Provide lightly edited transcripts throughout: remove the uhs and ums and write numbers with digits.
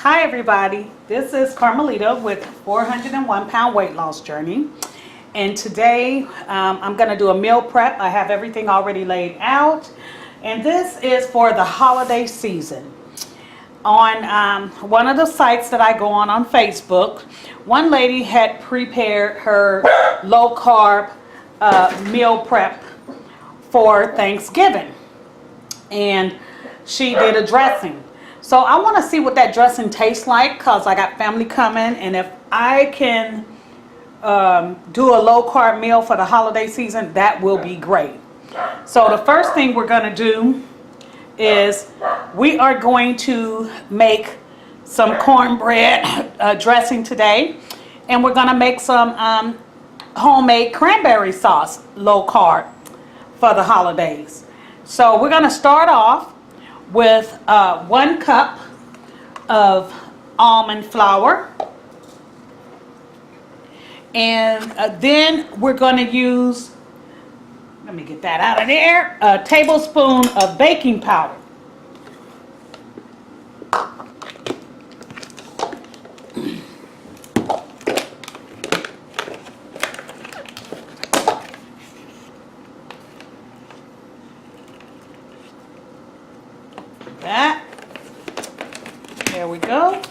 Hi everybody, this is Carmelita with 401 Pound Weight Loss Journey, and today I'm going to do a meal prep. I have everything already laid out, and this is for the holiday season. On one of the sites that I go on Facebook, one lady had prepared her low carb meal prep for Thanksgiving, and she did a dressing. So I want to see what that dressing tastes like, because I got family coming, and if I can do a low carb meal for the holiday season, that will be great. So the first thing we're going to do is we are going to make some cornbread dressing today, and we're going to make some homemade cranberry sauce, low carb, for the holidays. So we're going to start off with 1 cup of almond flour, and then we're going to use, let me get that out of there, a tablespoon of baking powder. That, there we go.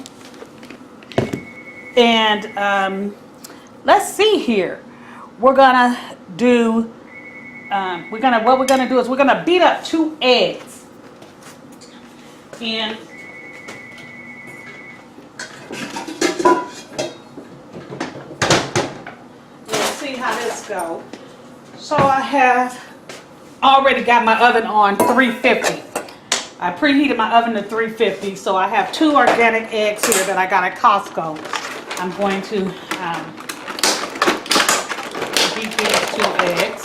And let's see here. We're gonna do what we're gonna do is we're gonna beat up 2 eggs, and let's see how this goes. So I have already got my oven on 350. I preheated my oven to 350, so I have 2 organic eggs here that I got at Costco. I'm going to beat these 2 eggs.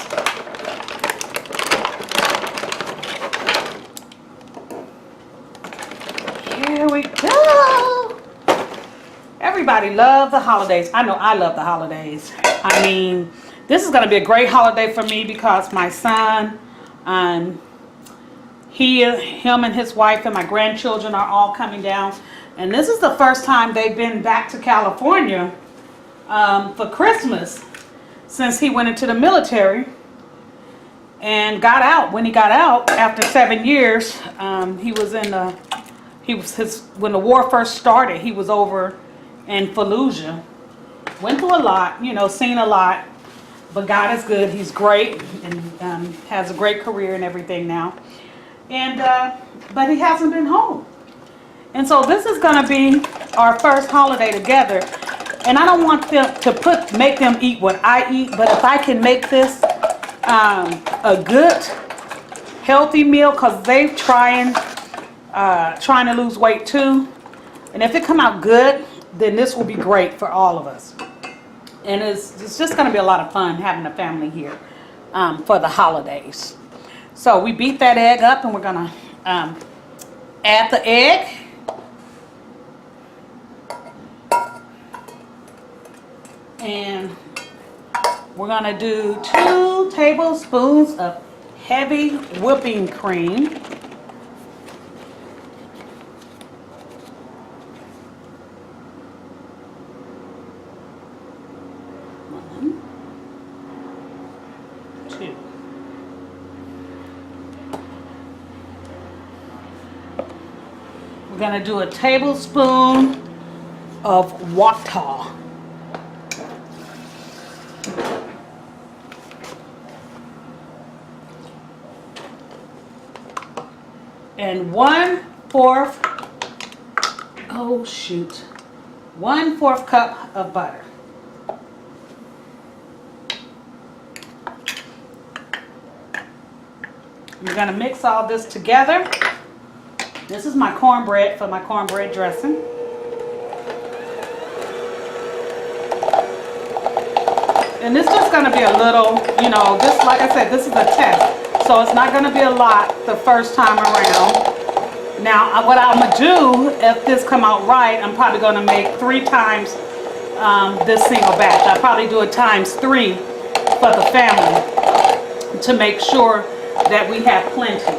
Here we go. Everybody loves the holidays. I know I love the holidays. I mean, this is going to be a great holiday for me because my son, him and his wife and my grandchildren are all coming down, and this is the first time they've been back to California for Christmas since he went into the military and got out. When he got out after 7 years, when the war first started, he was over in Fallujah. Went through a lot, seen a lot, but God is good. He's great, and has a great career and everything now. And but he hasn't been home, and so this is going to be our first holiday together. And I don't want them to make them eat what I eat, but if I can make this a good, healthy meal, because they're trying to lose weight too, and if it come out good, then this will be great for all of us. And it's just going to be a lot of fun having a family here for the holidays. So we beat that egg up, and we're going to add the egg. And we're going to do 2 tablespoons of heavy whipping cream. One, 2. We're going to do a tablespoon of water. And 1/4 cup of butter. We're going to mix all this together. This is my cornbread for my cornbread dressing. And it's just going to be a little, this, like I said, this is a test. So it's not going to be a lot the first time around. Now, what I'm going to do, if this come out right, I'm probably going to make 3 times this single batch. I'll probably do it ×3 for the family to make sure that we have plenty.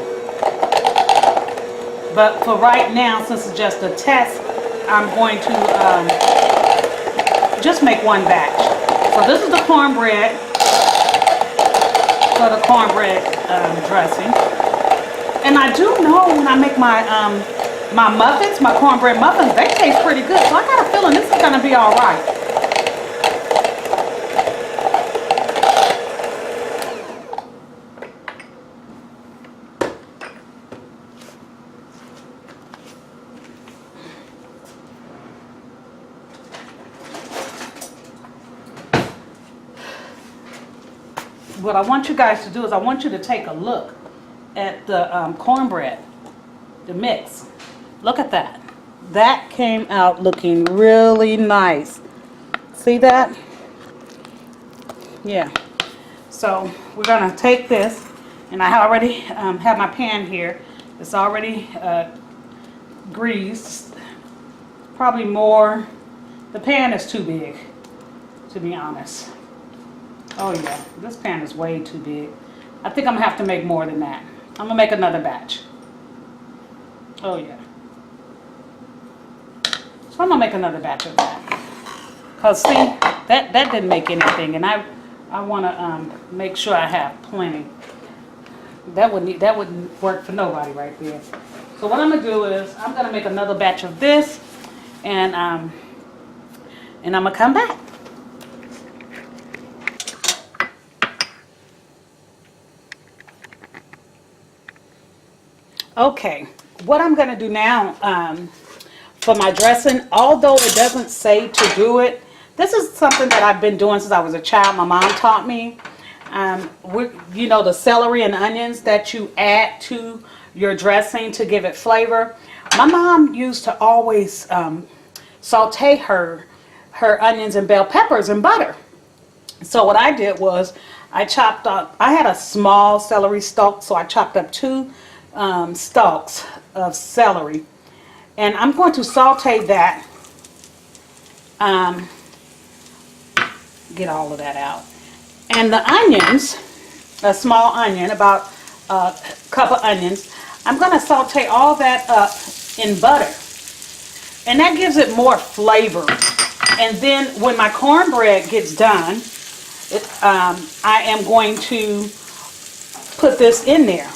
But for right now, since it's just a test, I'm going to just make one batch. So this is the cornbread for the cornbread dressing. And I do know when I make my my muffins, my cornbread muffins, they taste pretty good. So I got a feeling this is going to be all right. What I want you guys to do is I want you to take a look at the cornbread, the mix. Look at that. That came out looking really nice. See that? Yeah. So we're going to take this, and I already have my pan here. It's already greased. Probably more. The pan is too big, to be honest. Oh yeah, this pan is way too big. I think I'm gonna have to make more than that. I'm gonna make another batch. Oh yeah. So I'm gonna make another batch of that. Cause see, that didn't make anything, and I wanna make sure I have plenty. That wouldn't work for nobody right there. So what I'm gonna do is I'm gonna make another batch of this, and I'm gonna come back. Okay, what I'm going to do now for my dressing, although it doesn't say to do it, this is something that I've been doing since I was a child. My mom taught me. You know, the celery and onions that you add to your dressing to give it flavor. My mom used to always saute her onions and bell peppers in butter. So what I did was I chopped up, I had a small celery stalk, so I chopped up 2 stalks of celery, and I'm going to saute that, get all of that out, and the onions, a small onion, about a cup of onions, I'm going to saute all that up in butter, and that gives it more flavor. And then when my cornbread gets done, I am going to put this in there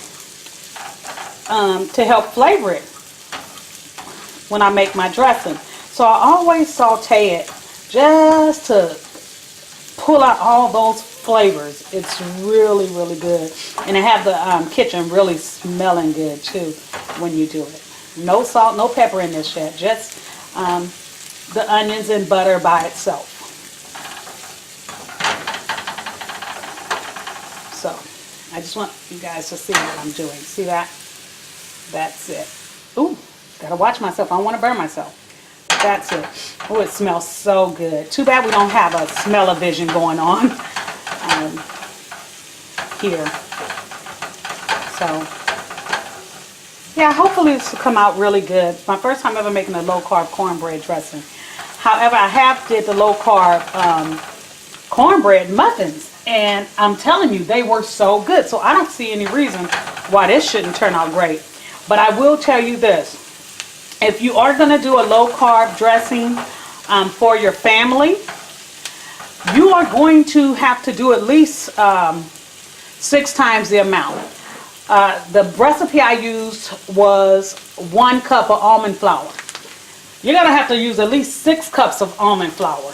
to help flavor it when I make my dressing. So I always saute it just to pull out all those flavors. It's really, really good. And it have the kitchen really smelling good too when you do it. No salt, no pepper in this yet. Just the onions and butter by itself. So I just want you guys to see what I'm doing. See that? That's it. Ooh, gotta watch myself. I don't want to burn myself. That's it. Oh, it smells so good. Too bad we don't have a smell-o-vision going on here. So, yeah, hopefully this will come out really good. It's my first time ever making a low-carb cornbread dressing. However, I have did the low-carb cornbread muffins, and I'm telling you, they were so good. So I don't see any reason why this shouldn't turn out great. But I will tell you this. If you are going to do a low-carb dressing for your family, you are going to have to do at least 6 times the amount. The recipe I used was 1 cup of almond flour. You're going to have to use at least 6 cups of almond flour.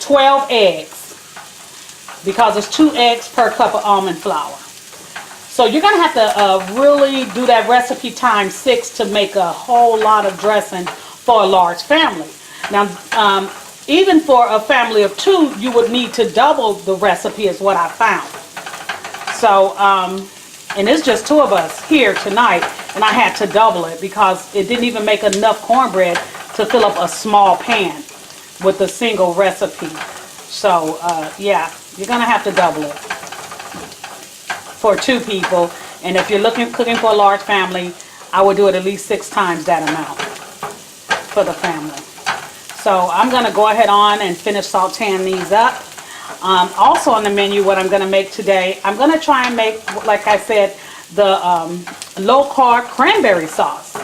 12 eggs, because it's 2 eggs per cup of almond flour. So you're going to have to really do that recipe times 6 to make a whole lot of dressing for a large family. Now, even for a family of 2, you would need to double the recipe is what I found. So, and it's just 2 of us here tonight, and I had to double it because it didn't even make enough cornbread to fill up a small pan with a single recipe. So, yeah, you're going to have to double it for 2 people. And if you're cooking for a large family, I would do it at least 6 times that amount for the family. So I'm going to go ahead on and finish sauteing these up. Also on the menu, what I'm going to make today, I'm going to try and make, like I said, the low carb cranberry sauce.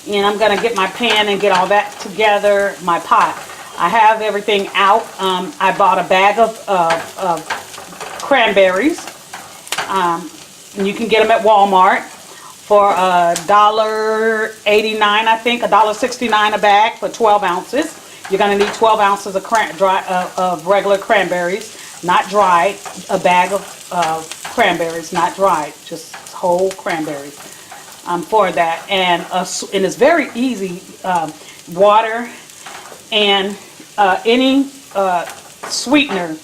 And I'm gonna get my pan and get all that together, my pot. I have everything out. I bought a bag of cranberries. And you can get them at Walmart for $1.89, I think, $1.69 a bag for 12 ounces. You're gonna need 12 ounces of regular cranberries, not dried. A bag of cranberries, not dried, just whole cranberries for that. And it's very easy. Water and any sweetener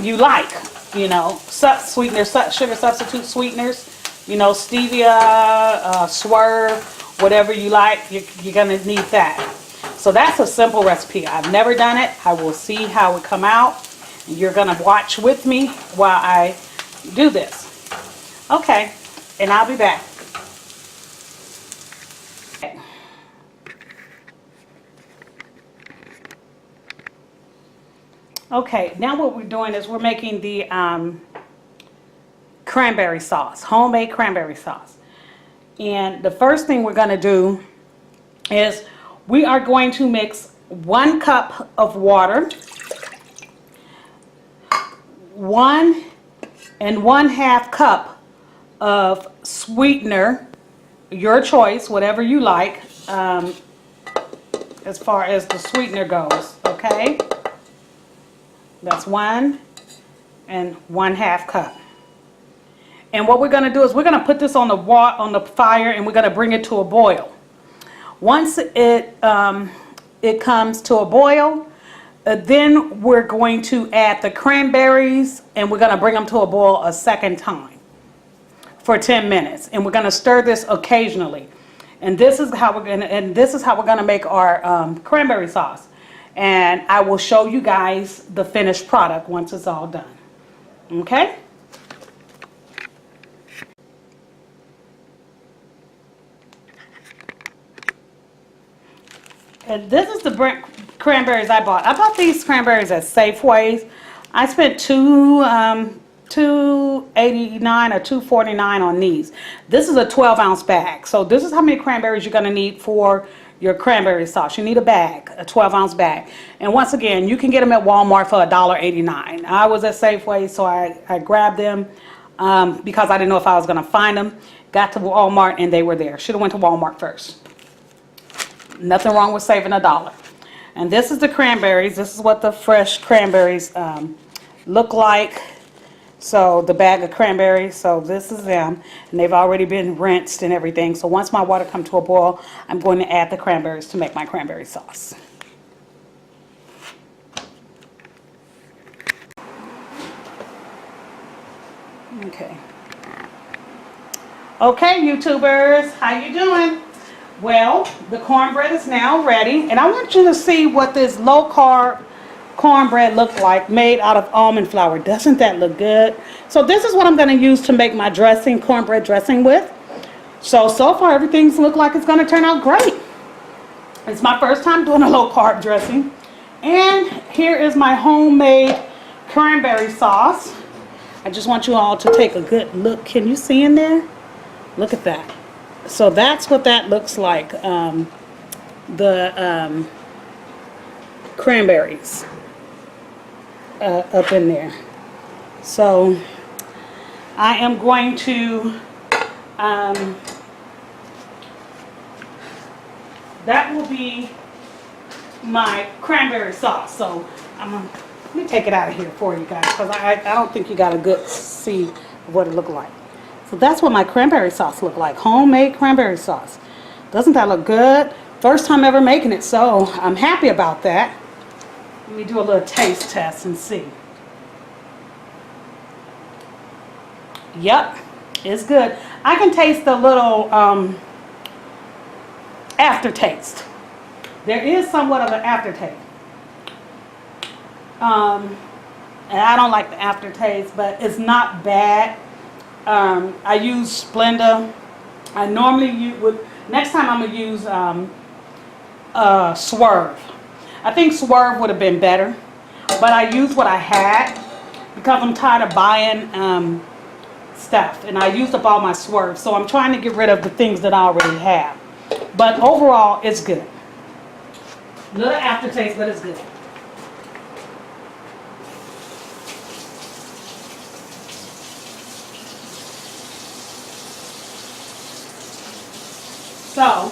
you like, you know, sweetener, sugar substitute sweeteners, you know, stevia, swerve, whatever you like, you're gonna need that. So that's a simple recipe. I've never done it. I will see how it come out. You're gonna watch with me while I do this. Okay, and I'll be back. Okay, now what we're doing is we're making the cranberry sauce, homemade cranberry sauce. And the first thing we're going to do is we are going to mix 1 cup of water, 1 1/2 cup of sweetener, your choice, whatever you like, as far as the sweetener goes, okay? That's 1 1/2 cup. And what we're going to do is we're going to put this on the fire, and we're going to bring it to a boil. Once it comes to a boil, then we're going to add the cranberries, and we're going to bring them to a boil a second time for 10 minutes. And we're going to stir this occasionally. And this is how we're going to make our cranberry sauce. And I will show you guys the finished product once it's all done. Okay? And this is the cranberries I bought. I bought these cranberries at Safeway's. I spent $2.89 or $2.49 on these. This is a 12-ounce bag. So this is how many cranberries you're going to need for your cranberry sauce. You need a bag, a 12-ounce bag. And once again, you can get them at Walmart for $1.89. I was at Safeway, so I grabbed them because I didn't know if I was going to find them. Got to Walmart, and they were there. Should have went to Walmart first. Nothing wrong with saving $1. And this is the cranberries. This is what the fresh cranberries look like. So the bag of cranberries, so this is them, and they've already been rinsed and everything. So once my water comes to a boil, I'm going to add the cranberries to make my cranberry sauce. Okay. Okay, YouTubers, how you doing? Well, the cornbread is now ready, and I want you to see what this low-carb cornbread looks like, made out of almond flour. Doesn't that look good? So this is what I'm going to use to make my dressing, cornbread dressing with. So far everything's look like it's going to turn out great. It's my first time doing a low-carb dressing. And here is my homemade cranberry sauce. I just want you all to take a good look. Can you see in there? Look at that. So that's what that looks like, the cranberries up in there. So I am going to, that will be my cranberry sauce. So let me take it out of here for you guys, because I don't think you got a good see of what it looked like. So that's what my cranberry sauce looked like, homemade cranberry sauce. Doesn't that look good? First time ever making it, so I'm happy about that. Let me do a little taste test and see. Yep, it's good. I can taste a little aftertaste. There is somewhat of an aftertaste. And I don't like the aftertaste, but it's not bad. I use Splenda. I normally next time I'm going to use Swerve. I think Swerve would have been better, but I used what I had because I'm tired of buying stuff, and I used up all my swerves, so I'm trying to get rid of the things that I already have. But overall, it's good. Little aftertaste, but it's good. So,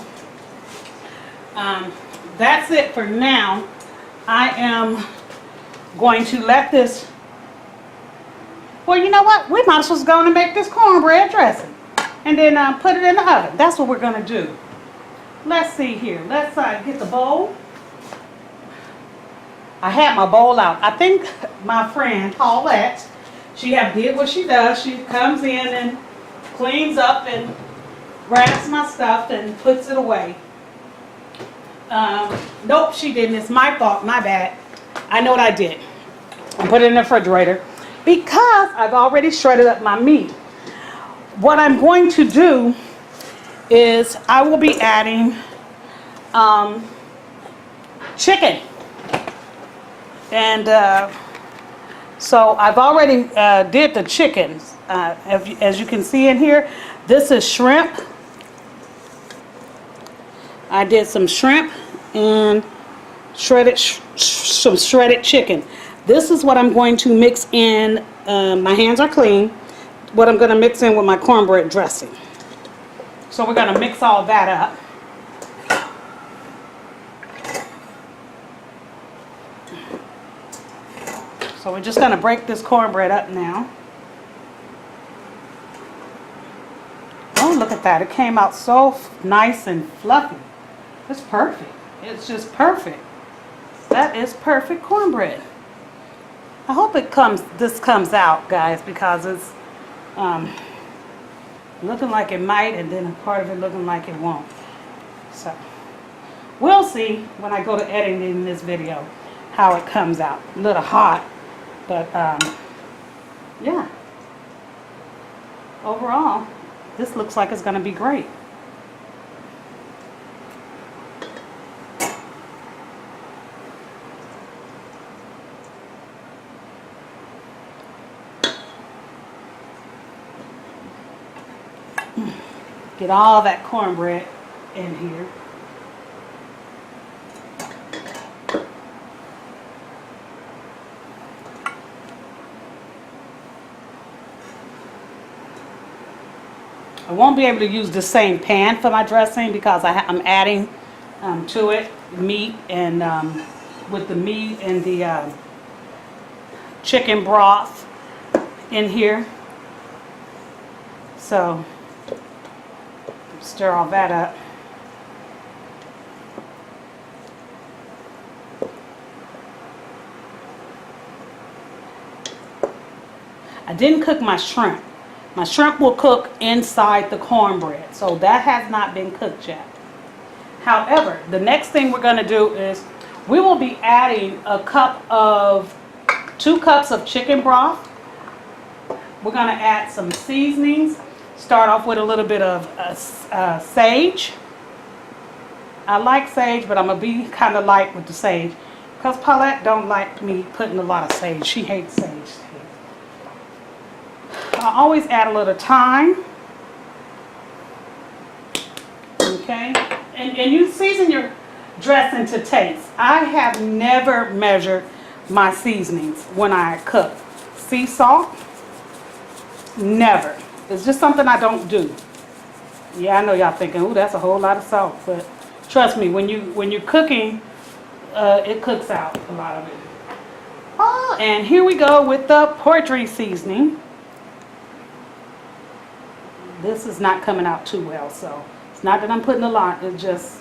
that's it for now. I am going to let this, well, you know what? We might as well go and make this cornbread dressing. And then put it in the oven. That's what we're going to do. Let's see here. Let's get the bowl. I had my bowl out. I think my friend Paulette, she did what she does. She comes in and cleans up and grabs my stuff and puts it away. Nope, she didn't. It's my fault. My bad. I know what I did. I put it in the refrigerator because I've already shredded up my meat. What I'm going to do is I will be adding chicken. And so I've already did the chickens. As you can see in here, this is shrimp. I did some shrimp and some shredded chicken. This is what I'm going to mix in. My hands are clean. What I'm going to mix in with my cornbread dressing. So we're going to mix all that up. So we're just going to break this cornbread up now. Oh, look at that. It came out so nice and fluffy. It's perfect. It's just perfect. That is perfect cornbread. I hope this comes out, guys, because it's looking like it might, and then a part of it looking like it won't. So we'll see when I go to editing this video how it comes out. A little hot, but yeah. Overall, this looks like it's going to be great. Get all that cornbread in here. I won't be able to use the same pan for my dressing because I'm adding to it meat, and with the meat and the chicken broth in here. So stir all that up. I didn't cook my shrimp. My shrimp will cook inside the cornbread, so that has not been cooked yet. However, the next thing we're going to do is we will be adding 2 cups of chicken broth. We're going to add some seasonings. Start off with a little bit of sage. I like sage, but I'm going to be kind of light with the sage because Paulette don't like me putting a lot of sage. She hates sage. I always add a little thyme. Okay? And you season your dressing to taste. I have never measured my seasonings when I cook. Sea salt? Never. It's just something I don't do. Yeah, I know y'all thinking, ooh, that's a whole lot of salt. But trust me, when you're cooking, it cooks out a lot of it. Oh, and here we go with the poultry seasoning. This is not coming out too well, so it's not that I'm putting a lot, it's just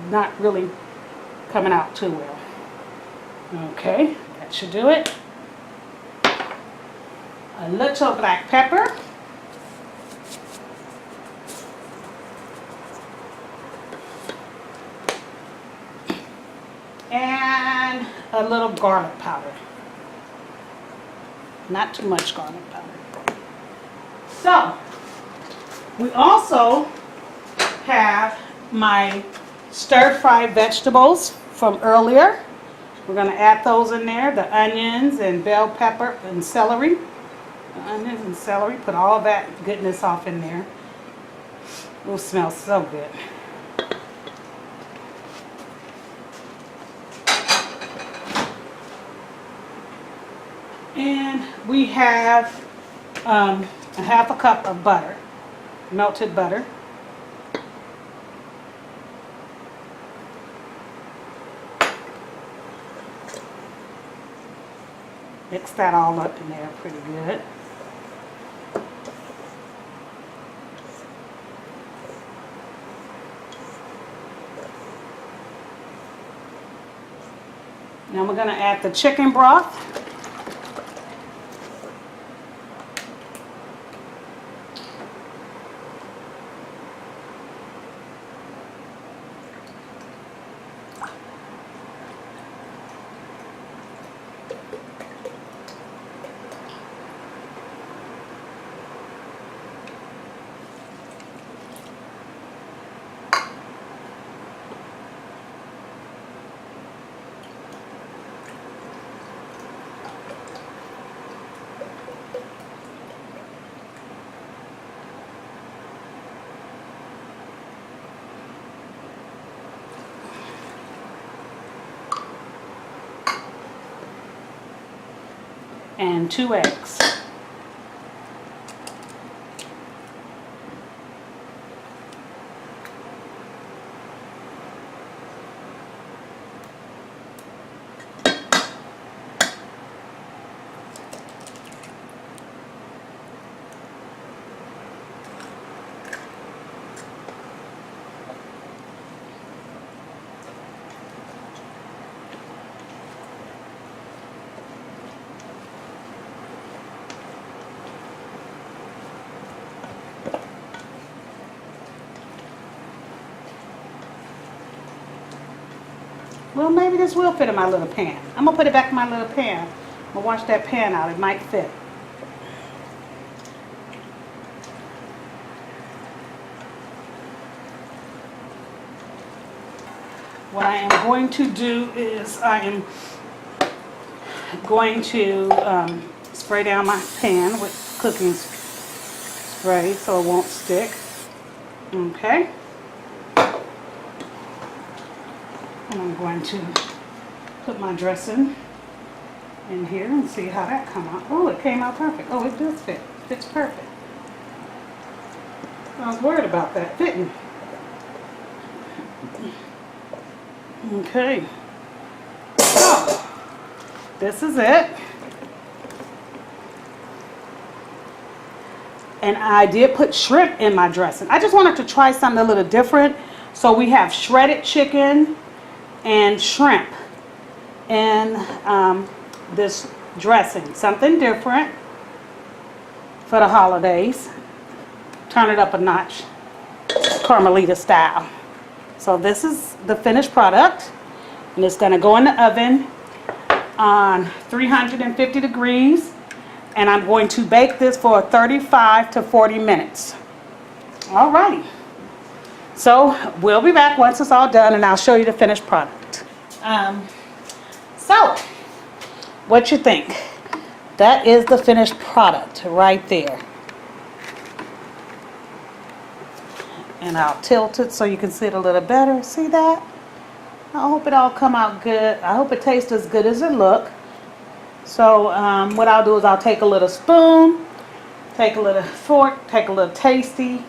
not really coming out too well. Okay, that should do it. A little black pepper. And a little garlic powder. Not too much garlic powder. So, we also have my stir-fried vegetables from earlier. We're going to add those in there, the onions and bell pepper and celery. onions and celery. Put all that goodness off in there. It will smell so good. And we have a half a cup of butter, melted butter. Mix that all up in there pretty good. Now we're going to add the chicken broth. And 2 eggs. Well, maybe this will fit in my little pan. I'm going to put it back in my little pan. I'm going to wash that pan out. It might fit. What I am going to do is I am going to spray down my pan with cooking spray so it won't stick. Okay. And I'm going to put my dressing in here and see how that comes out. Oh, it came out perfect. Oh, it does fit. It fits perfect. I was worried about that fitting. Okay. So, this is it. And I did put shrimp in my dressing. I just wanted to try something a little different. So we have shredded chicken and shrimp in this dressing. Something different for the holidays. Turn it up a notch, Carmelita style. So this is the finished product, and it's going to go in the oven on 350 degrees, and I'm going to bake this for 35 to 40 minutes. Alrighty. So we'll be back once it's all done, and I'll show you the finished product. So what you think? That is the finished product right there. And I'll tilt it so you can see it a little better. See that? I hope it all come out good. I hope it tastes as good as it look. So what I'll do is I'll take a little spoon, take a little fork, take a little tasty,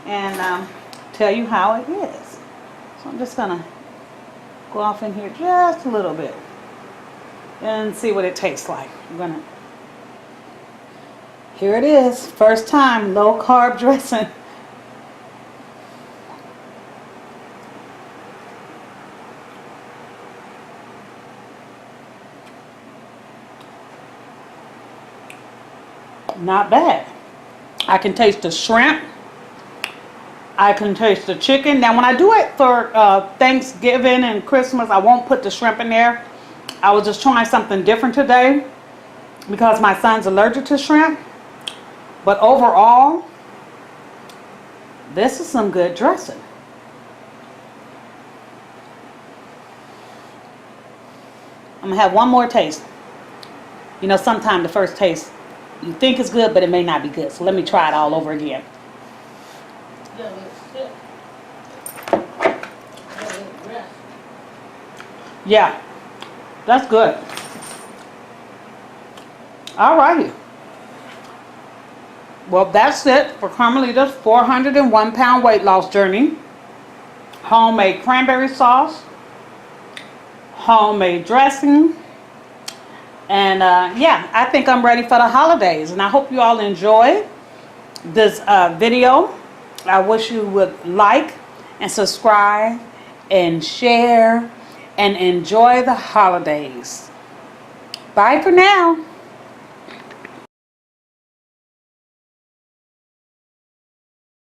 and tell you how it is. So I'm just gonna go off in here just a little bit and see what it tastes like. Here it is, first time low carb dressing. Not bad. I can taste the shrimp. I can taste the chicken. Now when I do it for Thanksgiving and Christmas, I won't put the shrimp in there. I was just trying something different today because my son's allergic to shrimp. But overall, this is some good dressing. I'm gonna have one more taste. You know, sometimes the first taste You think it's good, but it may not be good. So let me try it all over again. Yeah, that's good. All righty. Well, that's it for Carmelita's 401-pound weight loss journey. Homemade cranberry sauce, homemade dressing, and yeah, I think I'm ready for the holidays. And I hope you all enjoy this video. I wish you would like and subscribe and share and enjoy the holidays. Bye for now.